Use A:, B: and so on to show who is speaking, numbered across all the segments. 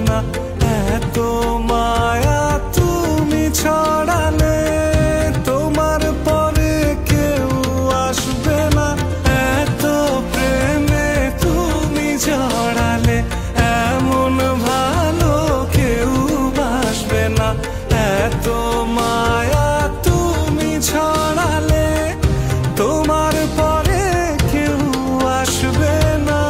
A: না। এত মায়া তুমি ছড়ালে তোমার পরে কেউ আসবে না। এত প্রেমে তুমি জড়ালে এমন ভালো কেউ বাসবে না। এত মায়া তুমি ছড়ালে তোমার পরে কেউ আসবে না।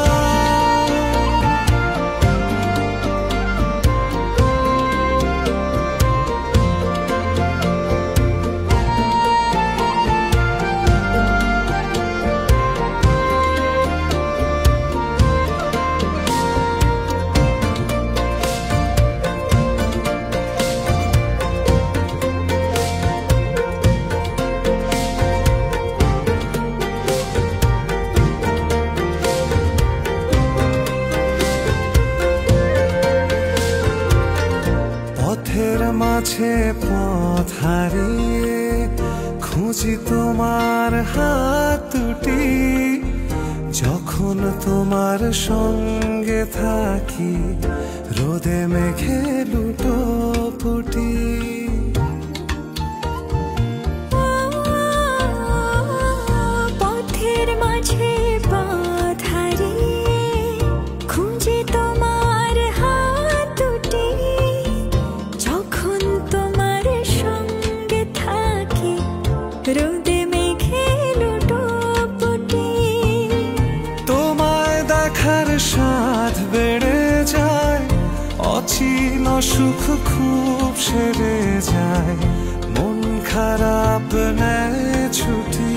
A: পথের মাঝে পথ হারিয়ে খুঁজি তোমার হাত দুটি। যখন তোমার সঙ্গে থাকি রোদে মেঘে লুটোপুটি।
B: পথের মাঝে পথ হারিয়ে খুঁজি তোমার হাত দুটি। যখন তোমার সঙ্গে থাকি রোদে মেঘে লুটোপুটি।
A: তোমায় দেখার স্বাদ বেড়ে যায়, অচিন সুখ খুব সেরে যায়। মন খারাপ নেয় ছুটি।